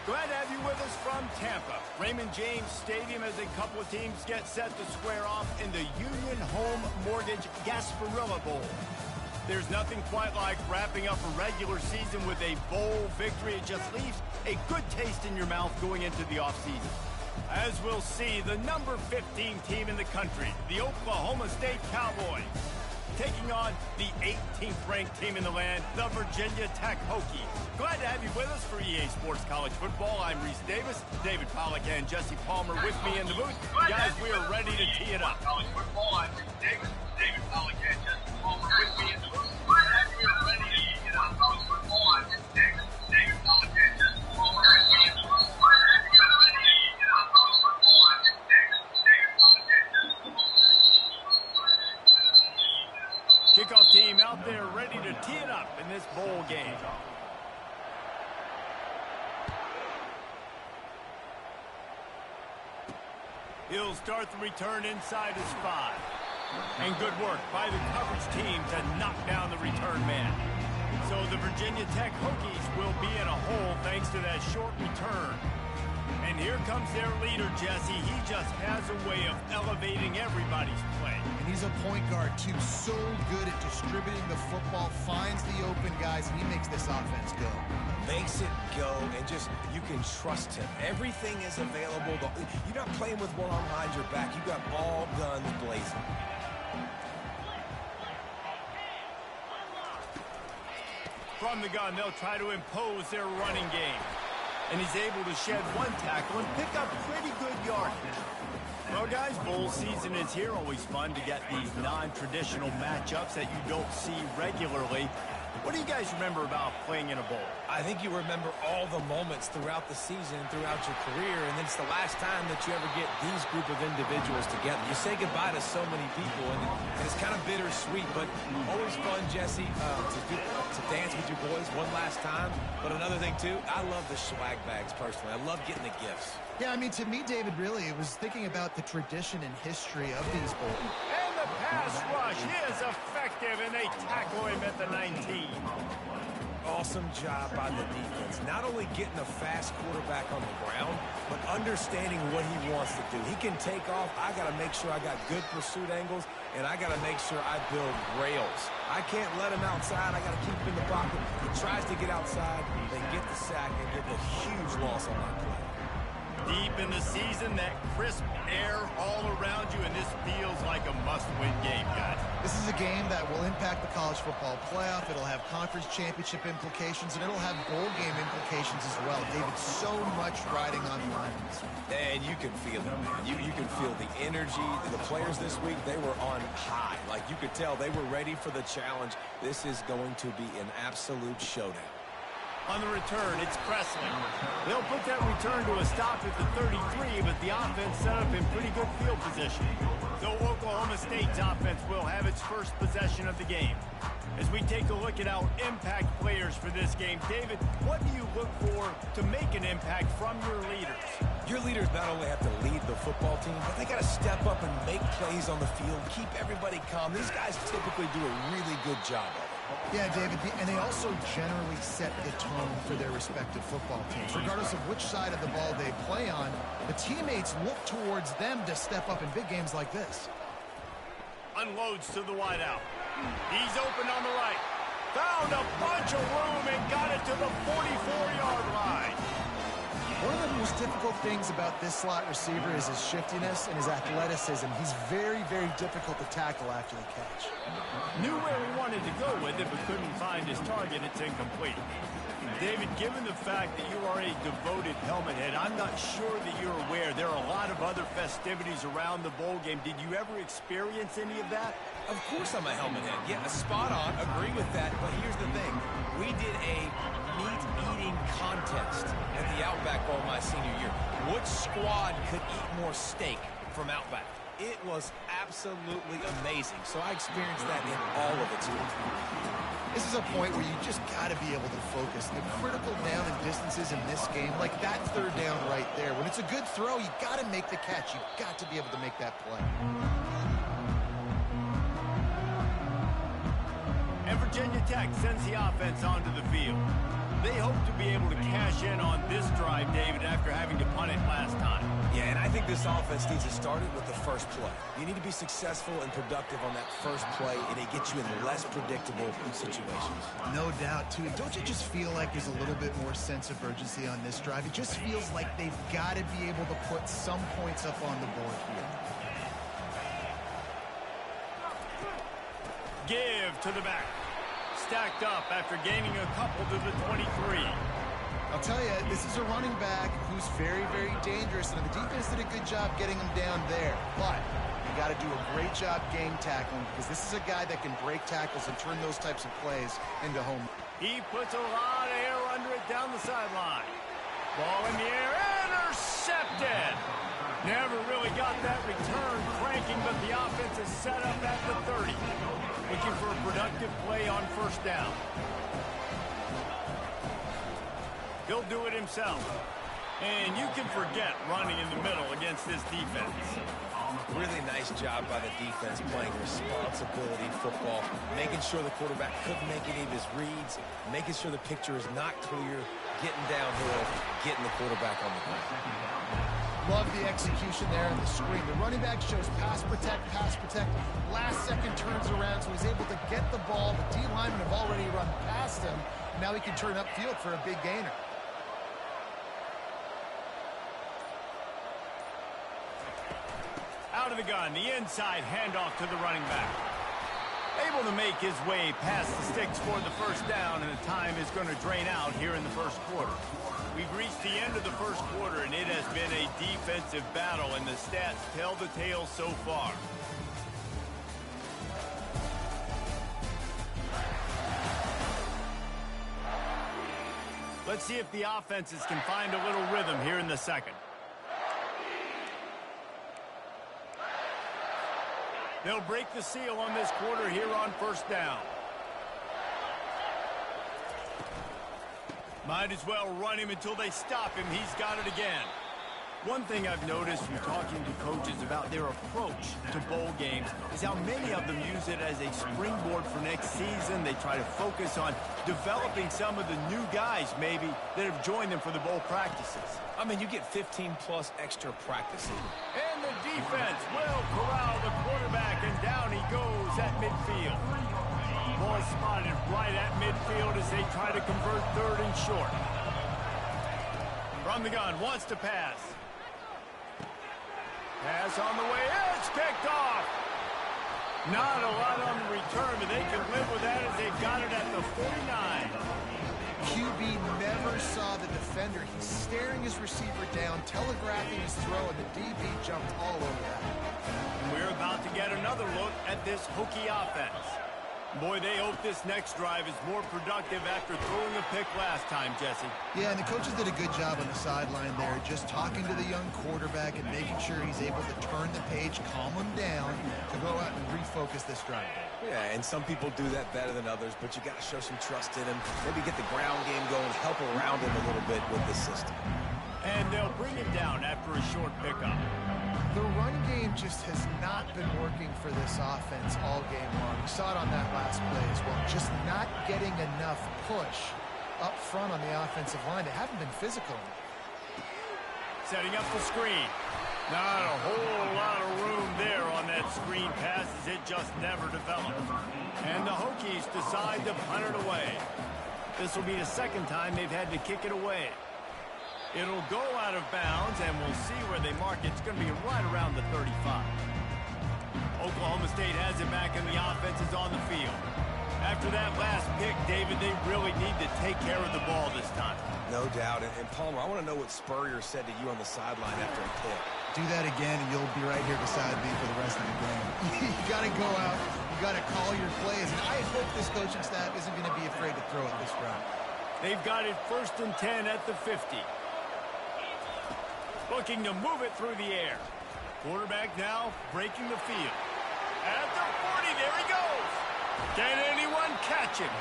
Glad to have you with us from Tampa. Raymond James Stadium as a couple of teams get set to square off in the Union Home Mortgage Gasparilla Bowl. There's nothing quite like wrapping up a regular season with a bowl victory. It just leaves a good taste in your mouth going into the offseason. As we'll see, the number 15 team in the country, the Oklahoma State Cowboys, taking on the 18th ranked team in the land, the Virginia Tech Hokies. Glad to have you with us for EA Sports College Football. I'm Reese Davis, David Pollack and Jesse Palmer with me in the booth. Guys, we are ready to tee it up. College Football. I'm Reese Davis, David Pollack and Jesse Palmer with me in the booth. We are ready to tee it up. College Football. I'm Reese Davis, David Pollack and Jesse Palmer with me in the booth. Kickoff team out there ready to tee it up in this bowl game. He'll start the return inside his 5. And good work by the coverage team to knock down the return man. So the Virginia Tech Hokies will be in a hole thanks to that short return. And here comes their leader, Jesse. He just has a way of elevating everybody's play. And he's a point guard, too. So good at distributing the football, finds the open guys, and he makes this offense go. Makes it go, and just, you can trust him. Everything is available. You're not playing with one arm behind your back. You got all guns blazing. From the gun, they'll try to impose their running game. And he's able to shed one tackle and pick up pretty good yardage. Well, guys, bowl season is here. Always fun to get these non-traditional matchups that you don't see regularly. What do you guys remember about playing in a bowl? I think you remember all the moments throughout the season, throughout your career, and it's the last time that you ever get these group of individuals together. You say goodbye to so many people, and it's kind of bittersweet, but always fun, Jesse, to dance with your boys one last time. But another thing, too, I love the swag bags, personally. I love getting the gifts. Yeah, I mean, to me, David, really, it was thinking about the tradition and history of these bowls. And the pass rush is effective, and they tackle him at the 19. Awesome job by the defense. Not only getting a fast quarterback on the ground, but understanding what he wants to do. He can take off. I got to make sure I got good pursuit angles, and I got to make sure I build rails. I can't let him outside. I got to keep him in the pocket. He tries to get outside. They get the sack and get a huge loss on that play. Deep in the season, that crisp air all around you, and this feels like a must-win game, guys. This is a game that will impact the college football playoff. It'll have conference championship implications, and it'll have bowl game implications as well. David, so much riding on the line. And you can feel it, man. You can feel the energy. The players this week, they were on high. Like, you could tell they were ready for the challenge. This is going to be an absolute showdown. On the return, it's Presley. They'll put that return to a stop at the 33, but the offense set up in pretty good field position. So Oklahoma State's offense will have its first possession of the game. As we take a look at our impact players for this game, David, what do you look for to make an impact from your leaders? Your leaders not only have to lead the football team, but they got to step up and make plays on the field, keep everybody calm. These guys typically do a really good job of it. Yeah, David, and they also generally set the tone for their respective football teams. Regardless of which side of the ball they play on, the teammates look towards them to step up in big games like this. Unloads to the wideout. He's open on the right. Found a bunch of room and got it to the 44-yard line. One of the most difficult things about this slot receiver is his shiftiness and his athleticism. He's very, very difficult to tackle after the catch. Knew where he wanted to go with it, but couldn't find his target. It's incomplete. David, given the fact that you are a devoted helmet head, I'm not sure that you're aware there are a lot of other festivities around the bowl game. Did you ever experience any of that? Of course I'm a helmet head. Yeah, spot on. Agree with that. But here's the thing. We did a meat-eating contest at the Outback Bowl my senior year. Which squad could eat more steak from Outback? It was absolutely amazing. So I experienced that in all of its form. This is a point where you just got to be able to focus. The critical down and distances in this game, like that third down right there. When it's a good throw, you got to make the catch. You got to be able to make that play. And Virginia Tech sends the offense onto the field. They hope to be able to cash in on this drive, David, after having to punt it last time. Yeah, and I think this offense needs to start it with the first play. You need to be successful and productive on that first play, and it gets you in less predictable situations. No doubt, too. Don't you just feel like there's a little bit more sense of urgency on this drive? It just feels like they've got to be able to put some points up on the board here. Give to the back. Stacked up after gaining a couple to the 23. I'll tell you, this is a running back who's very, very dangerous, and the defense did a good job getting him down there. But you got to do a great job game tackling, because this is a guy that can break tackles and turn those types of plays into home. He puts a lot of air under it down the sideline. Ball in the air, intercepted. Never really got that return cranking, but the offense is set up at the 30. Looking for a productive play on first down. He'll do it himself. And you can forget running in the middle against this defense. Really nice job by the defense playing responsibility football, making sure the quarterback couldn't make any of his reads, making sure the picture is not clear, getting downhill, getting the quarterback on the ground. Love the execution there in the screen. The running back shows pass protect, last second turns around, so he's able to get the ball. The D linemen have already run past him. Now he can turn upfield for a big gainer. Out of the gun, the inside handoff to the running back. Able to make his way past the sticks for the first down, and the time is going to drain out here in the first quarter. We've reached the end of the first quarter, and it has been a defensive battle, and the stats tell the tale so far. Let's see if the offenses can find a little rhythm here in the second. They'll break the seal on this quarter here on first down. Might as well run him until they stop him. He's got it again. One thing I've noticed from talking to coaches about their approach to bowl games is how many of them use it as a springboard for next season. They try to focus on developing some of the new guys, maybe, that have joined them for the bowl practices. I mean, you get 15-plus extra practices. And the defense will corral the quarterback, and down he goes at midfield. Ball spotted right at midfield as they try to convert third and short. From the gun, wants to pass. Pass on the way, it's picked off. Not a lot on the return, but they can live with that as they've got it at the 49. QB never saw the defender. He's staring his receiver down, telegraphing his throw, and the DB jumped all over that. And we're about to get another look at this Hokie offense. Boy, they hope this next drive is more productive after throwing a pick last time, Jesse. Yeah, and the coaches did a good job on the sideline there, just talking to the young quarterback and making sure he's able to turn the page, calm him down, to go out and refocus this drive. Yeah, and some people do that better than others, but you got to show some trust in him. Maybe get the ground game going, help around him a little bit with the system. And they'll bring him down after a short pickup. The run game just has not been working for this offense all game long. We saw it on that last play as well. Just not getting enough push up front on the offensive line. They haven't been physical. Setting up the screen. Not a whole lot of room there on that screen pass as it just never developed. And the Hokies decide to punt it away. This will be the second time they've had to kick it away. It'll go out of bounds, and we'll see where they mark it. It's going to be right around the 35. Oklahoma State has it back, and the offense is on the field. After that last pick, David, they really need to take care of the ball this time. No doubt. And Palmer, I want to know what Spurrier said to you on the sideline after a pick. Do that again, and you'll be right here beside me for the rest of the game. You got to go out. You got to call your plays. And I hope this coaching staff isn't going to be afraid to throw it this route. They've got it 1st and 10 at the 50. Looking to move it through the air. Quarterback now breaking the field. At the 40, there he goes. Can anyone catch him?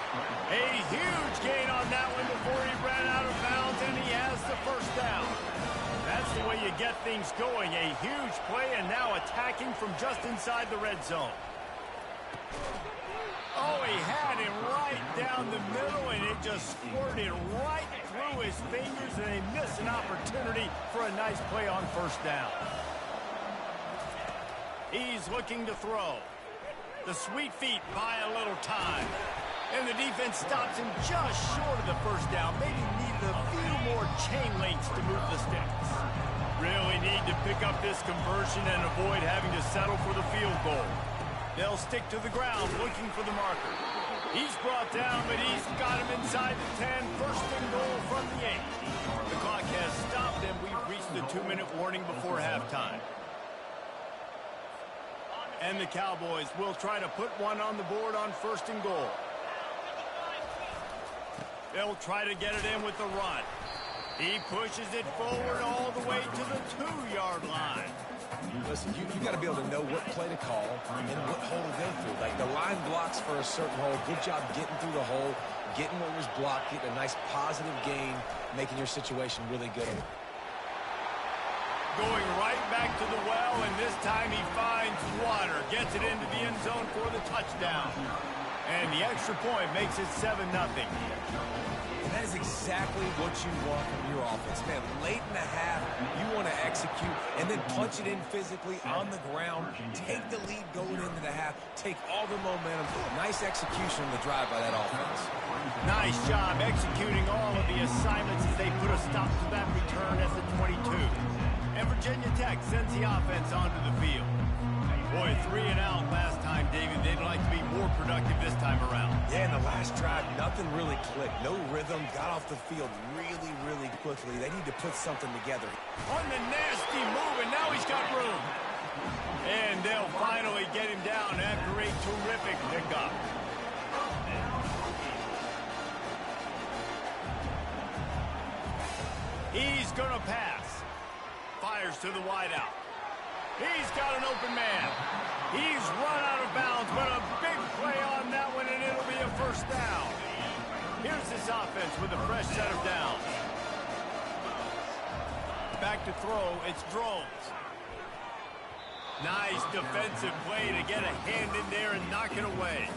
A huge gain on that one before he ran out of bounds, and he has the first down. That's the way you get things going. A huge play, and now attacking from just inside the red zone. Oh, he had him right down down the middle, and it just squirted right through his fingers, and they miss an opportunity for a nice play on first down. He's looking to throw. The sweet feet buy a little time. And the defense stops him just short of the first down. Maybe needed a few more chain links to move the sticks. Really need to pick up this conversion and avoid having to settle for the field goal. They'll stick to the ground looking for the marker. He's brought down, but he's got him inside the 10. First and goal from the 8. The clock has stopped, and we've reached the 2-minute warning before halftime. And the Cowboys will try to put one on the board on first and goal. They'll try to get it in with the run. He pushes it forward all the way to the 2-yard line. Listen, you got to be able to know what play to call and what hole to go through. Like, the line blocks for a certain hole. Good job getting through the hole, getting what was blocked, getting a nice positive gain, making your situation really good. Going right back to the well, and this time he finds water. Gets it into the end zone for the touchdown. And the extra point makes it 7-0. And that is exactly what you want from your offense. Man, late in the half, you want to execute and then punch it in physically on the ground. Take the lead going into the half. Take all the momentum. Nice execution on the drive by that offense. Nice job executing all of the assignments as they put a stop to that return at the 22. And Virginia Tech sends the offense onto the field. Boy, 3 and out last time, David. They'd like to be more productive this time around. Yeah, in the last drive, nothing really clicked. No rhythm. Got off the field really, really quickly. They need to put something together. On the nasty move, and now he's got room. And they'll finally get him down after a terrific pickup. He's going to pass. Fires to the wideout. He's got an open man. He's run out of bounds, but a big play on that one, and it'll be a first down. Here's this offense with a fresh set of downs. Back to throw, it's Drones. Nice defensive play to get a hand in there and knock it away.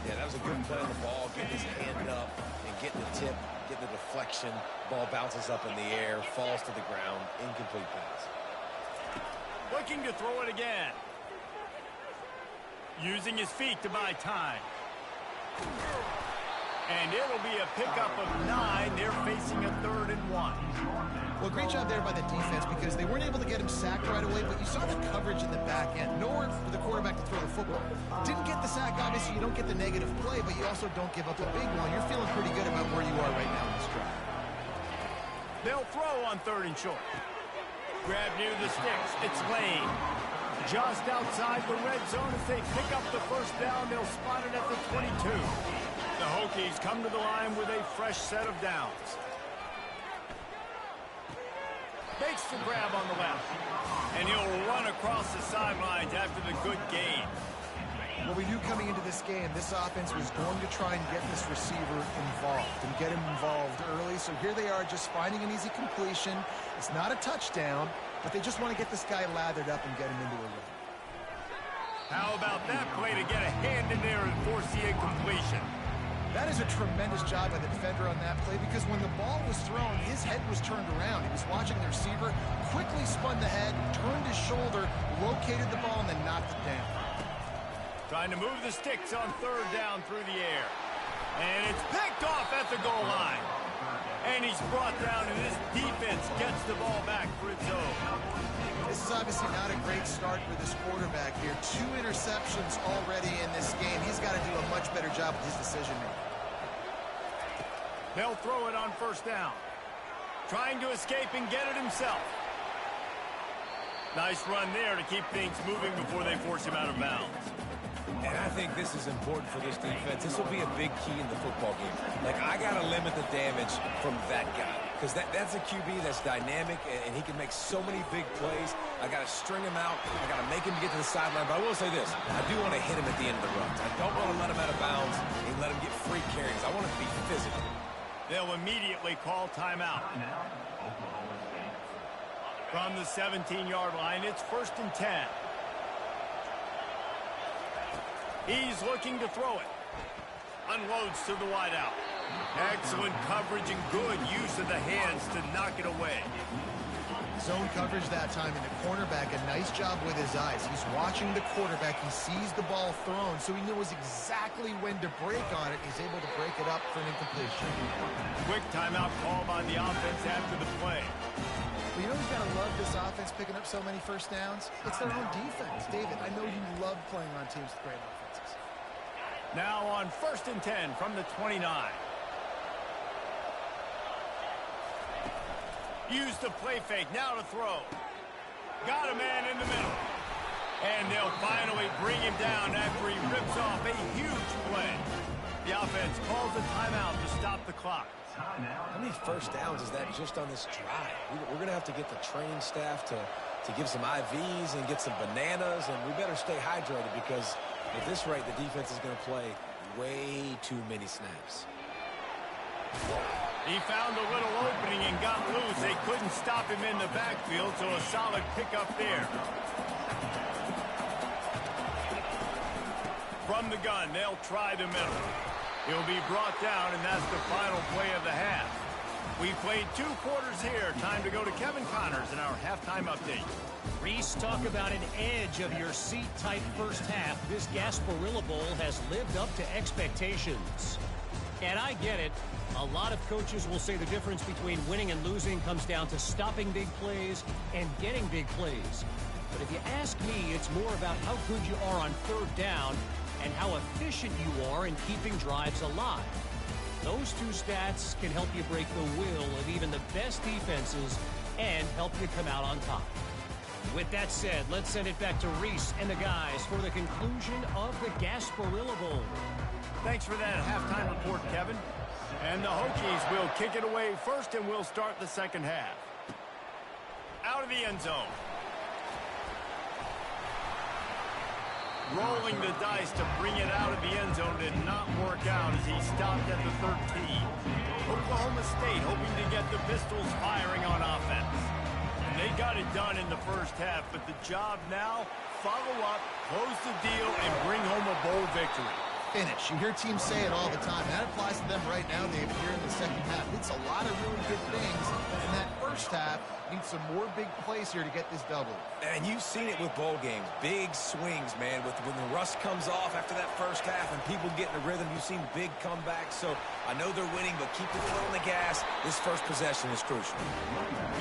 Yeah, that was a good play on the ball, getting his hand up and getting the tip, getting the deflection. Ball bounces up in the air, falls to the ground, incomplete pass. Looking to throw it again. Using his feet to buy time. And it'll be a pickup of 9. They're facing a 3rd and 1. Well, great job there by the defense because they weren't able to get him sacked right away, but you saw the coverage in the back end. Nowhere for the quarterback to throw the football. Didn't get the sack, obviously. You don't get the negative play, but you also don't give up a big one. You're feeling pretty good about where you are right now in this drive. They'll throw on 3rd and short. Grab near the sticks. It's Lane. Just outside the red zone as they pick up the first down. They'll spot it at the 22. The Hokies come to the line with a fresh set of downs. Makes the grab on the left. And he'll run across the sidelines after the good gain. Well, we knew coming into this game, this offense was going to try and get this receiver involved and get him involved early. So here they are just finding an easy completion. It's not a touchdown, but they just want to get this guy lathered up and get him into a run. How about that play to get a hand in there and force the incompletion? That is a tremendous job by the defender on that play because when the ball was thrown, his head was turned around. He was watching the receiver, quickly spun the head, turned his shoulder, located the ball, and then knocked it down. Trying to move the sticks on 3rd down through the air. And it's picked off at the goal line. And he's brought down, and this defense gets the ball back for its own. This is obviously not a great start for this quarterback here. 2 interceptions already in this game. He's got to do a much better job with his decision-making. They'll throw it on 1st down. Trying to escape and get it himself. Nice run there to keep things moving before they force him out of bounds. And I think this is important for this defense. This will be a big key in the football game. Like, I got to limit the damage from that guy. Because that's a QB that's dynamic, and he can make so many big plays. I got to string him out. I got to make him get to the sideline. But I will say this. I do want to hit him at the end of the runs. I don't want to let him out of bounds and let him get free carries. I want to be physical. They'll immediately call timeout. From the 17-yard line, it's 1st and 10. He's looking to throw it. Unloads to the wideout. Excellent coverage and good use of the hands to knock it away. Zone coverage that time, and the cornerback, a nice job with his eyes. He's watching the quarterback. He sees the ball thrown, so he knows exactly when to break on it. He's able to break it up for an incompletion. Quick timeout call by the offense after the play. Well, you know who's got to love this offense picking up so many first downs? It's their own defense. David, I know you love playing on teams with great offenses. Now on 1st and 10 from the 29. Use the play fake, now to throw. Got a man in the middle. And they'll finally bring him down after he rips off a huge play. The offense calls a timeout to stop the clock. How many first downs is that just on this drive? We're going to have to get the training staff to give some IVs and get some bananas, and we better stay hydrated because at this rate, the defense is going to play way too many snaps. He found a little opening and got loose. They couldn't stop him in the backfield, so a solid pickup there. From the gun, they'll try the middle. He'll be brought down, and that's the final play of the half. We played 2 quarters here. Time to go to Kevin Connors in our halftime update. Reese, talk about an edge of your seat type first half. This Gasparilla Bowl has lived up to expectations. And I get it. A lot of coaches will say the difference between winning and losing comes down to stopping big plays and getting big plays. But if you ask me, it's more about how good you are on 3rd down and how efficient you are in keeping drives alive. Those 2 stats can help you break the will of even the best defenses and help you come out on top. With that said, let's send it back to Reese and the guys for the conclusion of the Gasparilla Bowl. Thanks for that halftime report, Kevin. And the Hokies will kick it away first, and we'll start the second half. Out of the end zone. Rolling the dice to bring it out of the end zone did not work out as he stopped at the 13. Oklahoma State hoping to get the Pistols firing on offense. And they got it done in the first half, but the job now, follow up, close the deal, and bring home a bowl victory. Finish. You hear teams say it all the time. That applies to them right now, David, here in the second half. It's a lot of really good things. And that first half needs some more big plays here to get this double. And you've seen it with bowl games. Big swings, man. When the rust comes off after that first half and people get in a rhythm, you've seen big comebacks. So I know they're winning, but keep the foot on the gas. This first possession is crucial.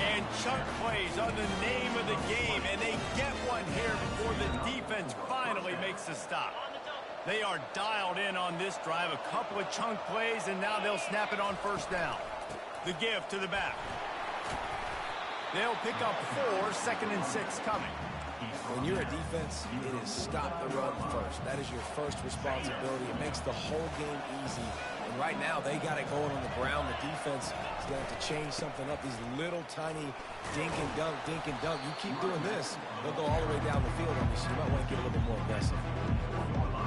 And chunk plays on the name of the game, and they get one here before the defense finally makes a stop. They are dialed in on this drive. A couple of chunk plays, and now they'll snap it on 1st down. The give to the back. They'll pick up 4, 2nd and 6 coming. When you're a defense, it is stop the run first. That is your first responsibility. It makes the whole game easy. And right now, they got it going on the ground. The defense is going to have to change something up. These little tiny dink and dunk, dink and dunk. You keep doing this, they'll go all the way down the field on you, so you might want to get a little bit more aggressive.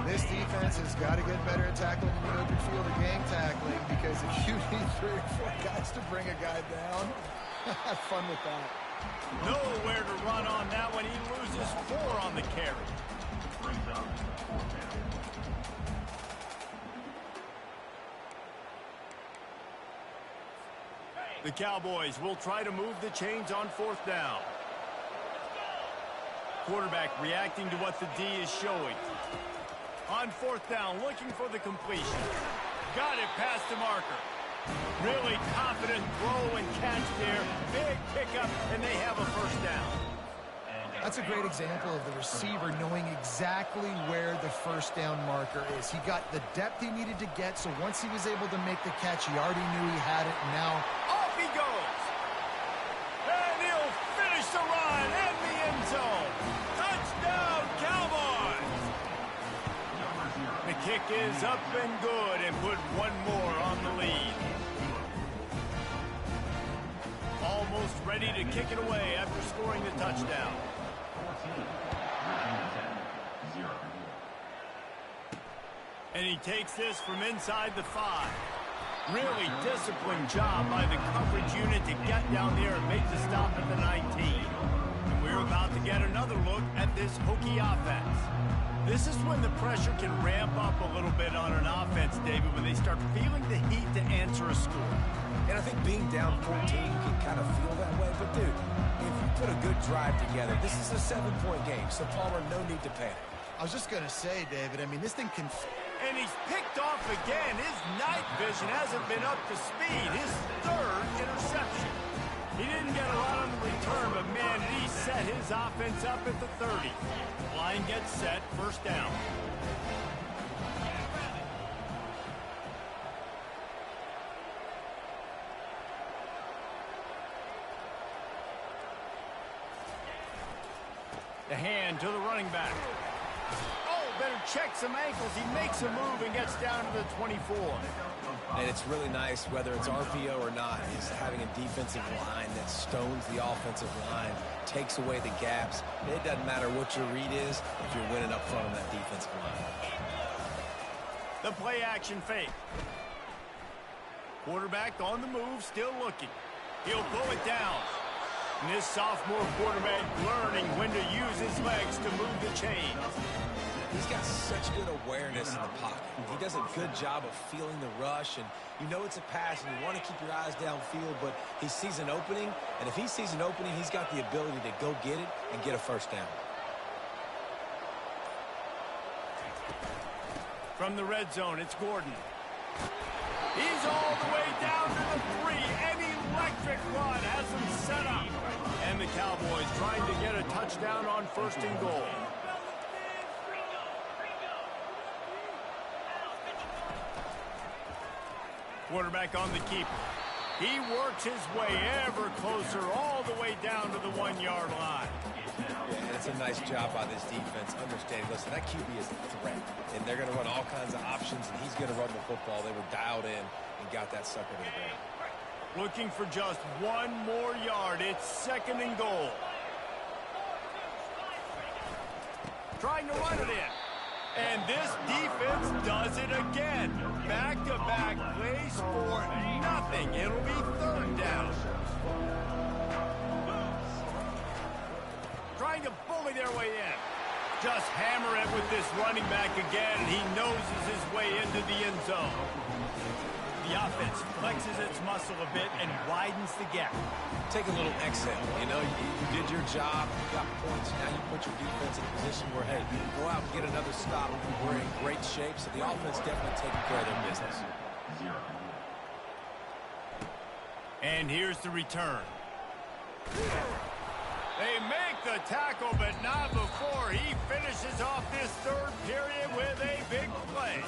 This defense has got to get better at tackling in the open field or gang tackling, because if you need 3 or 4 guys to bring a guy down, have fun with that. Nowhere to run on that one. He loses 4 on the carry. The Cowboys will try to move the chains on 4th down. Quarterback reacting to what the D is showing. On 4th down, looking for the completion. Got it past the marker. Really confident throw and catch there. Big pickup, and they have a 1st down. That's a great example of the receiver knowing exactly where the 1st down marker is. He got the depth he needed to get, so once he was able to make the catch, he already knew he had it, and now off he goes. And he'll finish the run in the end zone. Touchdown, Cowboys! The kick is up and good, and put 1 more on the lead. Almost ready to kick it away after scoring the touchdown. And he takes this from inside the 5. Really disciplined job by the coverage unit to get down there and make the stop at the 19. And we're We're about to get another look at this Hokie offense. This is when the pressure can ramp up a little bit on an offense, David, when they start feeling the heat to answer a score. And I think being down 14 can kind of feel that way. But, dude, if you put a good drive together, this is a 7-point game, so Palmer, no need to panic. I was just going to say, David, I mean, this thing can... And he's picked off again. His night vision hasn't been up to speed. His third interception. He didn't get a lot on the return, but, man, he set his offense up at the 30. Line gets set, first down. The hand to the running back. Oh, better check some ankles. He makes a move and gets down to the 24. And it's really nice, whether it's RPO or not, is having a defensive line that stones the offensive line, takes away the gaps. It doesn't matter what your read is if you're winning up front on that defensive line. The play action fake. Quarterback on the move, still looking. He'll pull it down. And this sophomore quarterback learning when to use his legs to move the chains. He's got such good awareness in the pocket. He does a good job of feeling the rush, and you know it's a pass, and you want to keep your eyes downfield, but he sees an opening, and if he sees an opening, he's got the ability to go get it and get a first down. From the red zone, it's Gordon. He's all the way down to the 3. An electric run has him set up. And the Cowboys trying to get a touchdown on first and goal. Quarterback on the keeper. He works his way ever closer all the way down to the 1-yard line. Yeah, it's a nice job by this defense. Understanding, listen, that QB is a threat, and they're going to run all kinds of options, and he's going to run the football. They were dialed in and got that sucker to the ground. Looking for just 1 more yard. It's second and goal. Trying to run it in. And this defense does it again. Back-to-back plays for nothing. It'll be third down. Trying to bully their way in. Just hammer it with this running back again. He noses his way into the end zone. The offense flexes its muscle a bit and widens the gap. Take a little exhale. You know, you did your job. You got points. Now you put your defense in a position where, hey, you can go out and get another stop. We're in great shape, so the offense definitely taking care of their business. And here's the return. They make the tackle, but not before he finishes off this third period with a big play.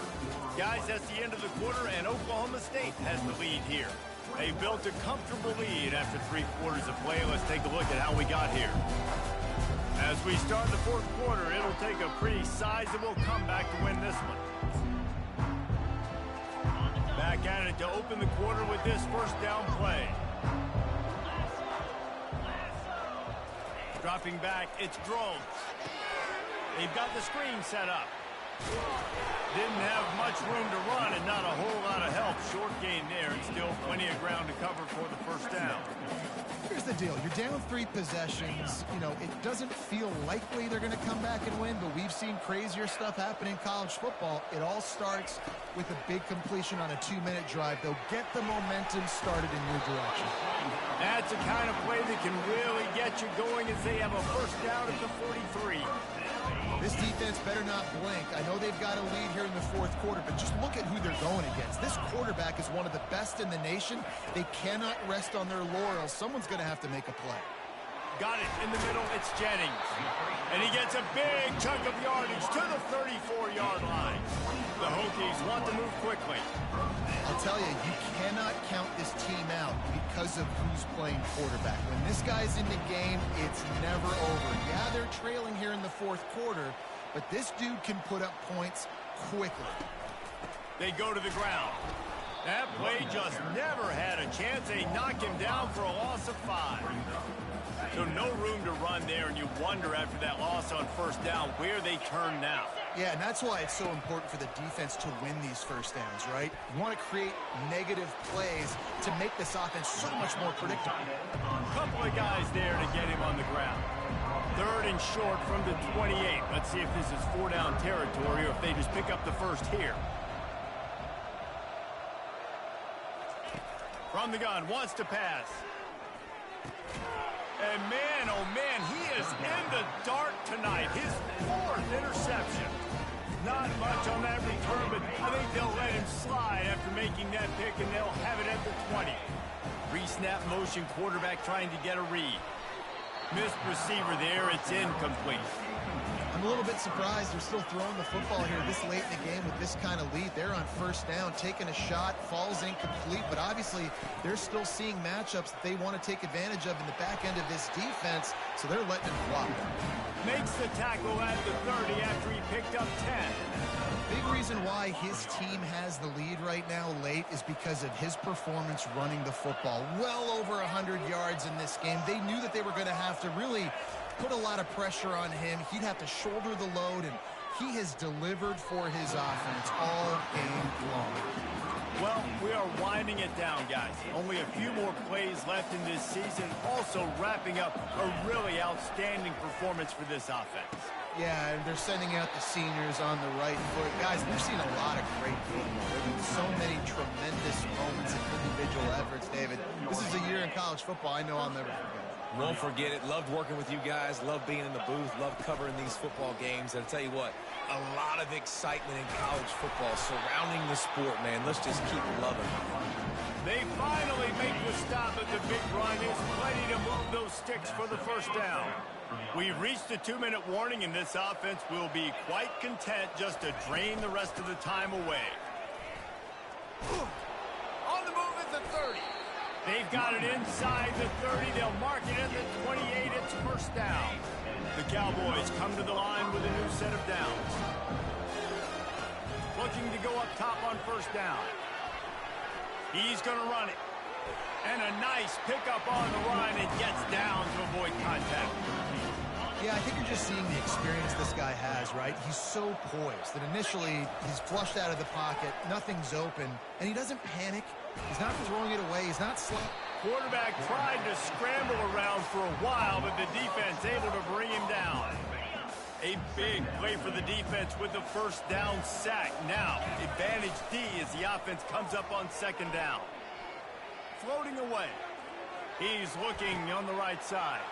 Guys, that's the end of the quarter, and Oklahoma State has the lead here. They built a comfortable lead after 3 quarters of play. Let's take a look at how we got here. As we start the fourth quarter, it'll take a pretty sizable comeback to win this one. Back at it to open the quarter with this first down play. Dropping back, it's Drones. They've got the screen set up. Didn't have much room to run and not a whole lot of help. Short gain there and still plenty of ground to cover for the first down. Here's the deal. You're down 3 possessions. You know, it doesn't feel likely they're going to come back and win, but we've seen crazier stuff happen in college football. It all starts with a big completion on a 2-minute drive. They'll get the momentum started in your direction. That's the kind of play that can really get you going as they have a first down at the 43. This defense better not blink. I know they've got a lead here in the fourth quarter, but just look at who they're going against. This quarterback is one of the best in the nation. They cannot rest on their laurels. Someone's going to have to make a play. Got it in the middle. It's Jennings. And he gets a big chunk of yardage to the 34-yard line. The Hokies want to move quickly. I'll tell you, you cannot count this team out because of who's playing quarterback. When this guy's in the game, it's never over. Yeah, they're trailing here in the fourth quarter, but this dude can put up points quickly. They go to the ground. That play just never had a chance. They knock him down for a loss of 5. So no room to run there, and you wonder after that loss on first down where they turn now. Yeah, and that's why it's so important for the defense to win these first downs, right? You want to create negative plays to make this offense so much more predictable. A couple of guys there to get him on the ground. 3rd and short from the 28. Let's see if this is 4-down territory or if they just pick up the first here. From the gun, wants to pass. And man, oh man, he is in the dark tonight. His 4th interception. Not much on that return, but I think they'll let him slide after making that pick, and they'll have it at the 20. Re-snap motion, quarterback trying to get a read. Missed receiver there, it's incomplete. I'm a little bit surprised they're still throwing the football here this late in the game with this kind of lead. They're on 1st down, taking a shot, falls incomplete, but obviously they're still seeing matchups that they want to take advantage of in the back end of this defense, so they're letting it fly. Makes the tackle at the 30 after he picked up 10. Big reason why his team has the lead right now late is because of his performance running the football. Well over 100 yards in this game. They knew that they were going to have to really put a lot of pressure on him. He'd have to shoulder the load, and he has delivered for his offense all game long. Well, we are winding it down, guys. Only a few more plays left in this season. Also wrapping up a really outstanding performance for this offense. Yeah, and they're sending out the seniors on the right foot. Guys, we've seen a lot of great football. There have been so many tremendous moments and individual efforts, David. This is a year in college football I know I'll never forget. Won't forget it. Loved working with you guys. Loved being in the booth. Loved covering these football games. And I'll tell you what, a lot of excitement in college football surrounding the sport, man. Let's just keep loving it. They finally make the stop at the big run. Is plenty to move those sticks for the 1st down. We've reached the 2-minute warning, and this offense will be quite content just to drain the rest of the time away. On the move at the 30. They've got it inside the 30. They'll mark it at the 28. It's 1st down. The Cowboys come to the line with a new set of downs. Looking to go up top on 1st down. He's going to run it. And a nice pickup on the run. It gets down to avoid contact. Yeah, I think you're just seeing the experience this guy has, right? He's so poised that initially he's flushed out of the pocket, nothing's open, and he doesn't panic. He's not throwing it away. He's not slowing. Quarterback tried to scramble around for a while, but the defense able to bring him down. A big play for the defense with the 1st down sack. Now, advantage D as the offense comes up on 2nd down. Floating away. He's looking on the right side.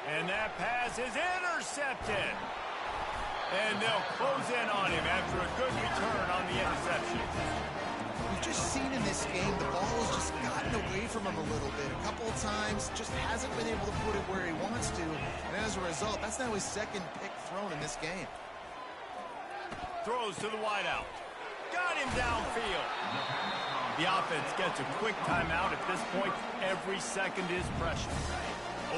And that pass is intercepted. And they'll close in on him after a good return on the interception. We've just seen in this game the ball has just gotten away from him a little bit. A couple of times, just hasn't been able to put it where he wants to. And as a result, that's now his 2nd pick thrown in this game. Throws to the wideout. Got him downfield. The offense gets a quick timeout. At this point, every second is precious.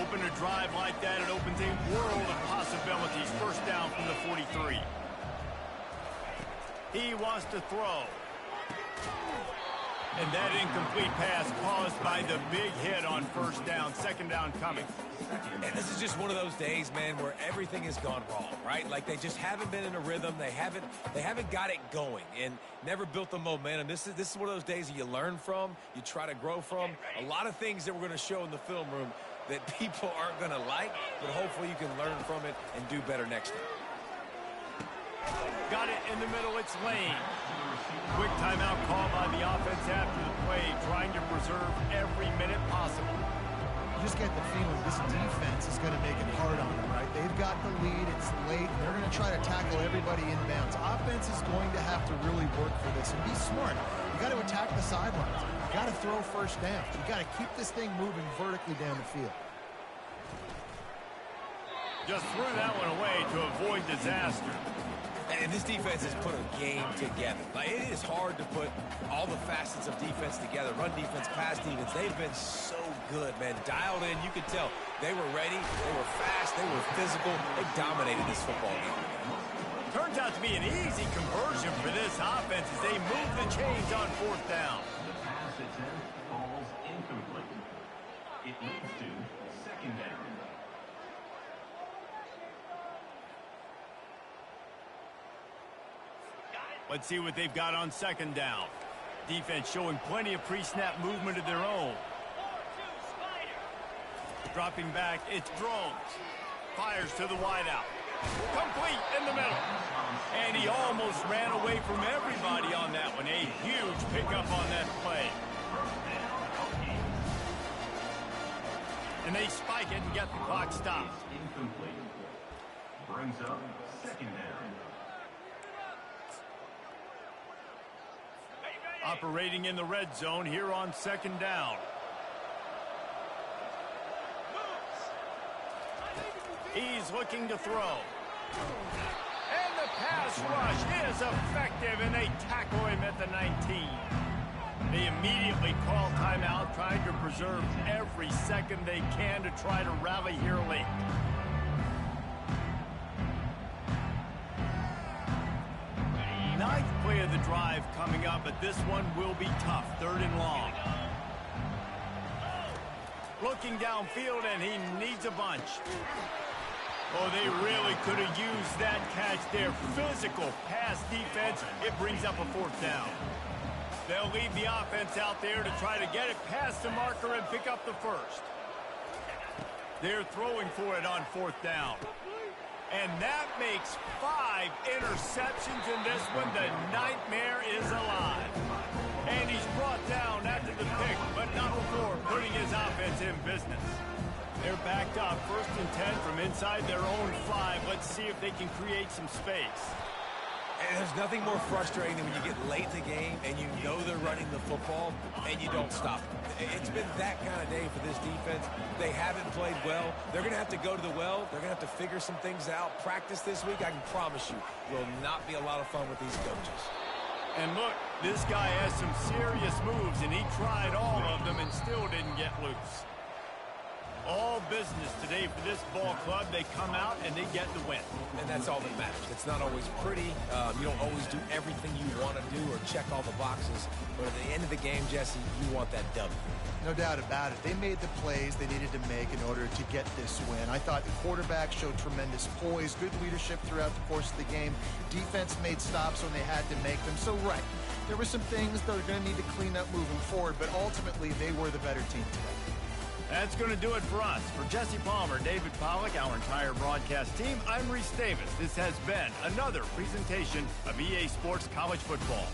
Open a drive like that, it opens a world of possibilities. 1st down from the 43. He wants to throw. And that incomplete pass caused by the big hit on 1st down. 2nd down coming. And this is just one of those days, man, where everything has gone wrong, right? Like they just haven't been in a rhythm. They haven't got it going and never built the momentum. This is one of those days that you learn from, you try to grow from. A lot of things that we're going to show in the film room that people aren't going to like, but hopefully you can learn from it and do better next time. Got it in the middle, it's Lane. Quick timeout call by the offense after the play, trying to preserve every minute possible. You just get the feeling this defense is going to make it hard on them, right? They've got the lead, it's late, and they're going to try to tackle everybody inbounds. Offense is going to have to really work for this and be smart. You got to attack the sidelines. You got to throw 1st down. You got to keep this thing moving vertically down the field. Just threw that one away to avoid disaster. And this defense has put a game together. Like, it is hard to put all the facets of defense together. Run defense, pass defense. They've been so good, man. Dialed in. You could tell they were ready. They were fast. They were physical. They dominated this football game. Turns out to be an easy conversion for this offense as they move the chains on 4th down. The pass attempt falls incomplete. It leads to 2nd down. Let's see what they've got on 2nd down. Defense showing plenty of pre-snap movement of their own. Dropping back, it's Drones. Fires to the wideout. Complete in the middle. And he almost ran away from everybody on that one. A huge pickup on that play. And they spike it and get the clock stopped. Incomplete. Brings up second down. Operating in the red zone here on second down. He's looking to throw. And the pass rush is effective, and they tackle him at the 19. They immediately call timeout, trying to preserve every second they can to try to rally here late. Ninth play of the drive coming up, but this one will be tough. 3rd and long. Looking downfield, and he needs a bunch. Oh, they really could have used that catch there. Physical pass defense. It brings up a 4th down. They'll leave the offense out there to try to get it past the marker and pick up the first. They're throwing for it on 4th down. And that makes 5 interceptions in this one. The nightmare is alive. And he's brought down after the pick, but not before putting his offense in business. They're backed up 1st and 10 from inside their own 5. Let's see if they can create some space. And there's nothing more frustrating than when you get late in the game and you know they're running the football and you don't stop them. It's been that kind of day for this defense. They haven't played well. They're going to have to go to the well. They're going to have to figure some things out. Practice this week, I can promise you, will not be a lot of fun with these coaches. And look, this guy has some serious moves, and he tried all of them and still didn't get loose. All business today for this ball club. They come out and they get the win. And that's all that matters. It's not always pretty. You don't always do everything you want to do or check all the boxes. But at the end of the game, Jesse, you want that W. No doubt about it. They made the plays they needed to make in order to get this win. I thought the quarterback showed tremendous poise, good leadership throughout the course of the game. Defense made stops when they had to make them. So, right, there were some things they're going to need to clean up moving forward, but ultimately they were the better team today. That's going to do it for us. For Jesse Palmer, David Pollack, our entire broadcast team, I'm Reese Davis. This has been another presentation of EA Sports College Football.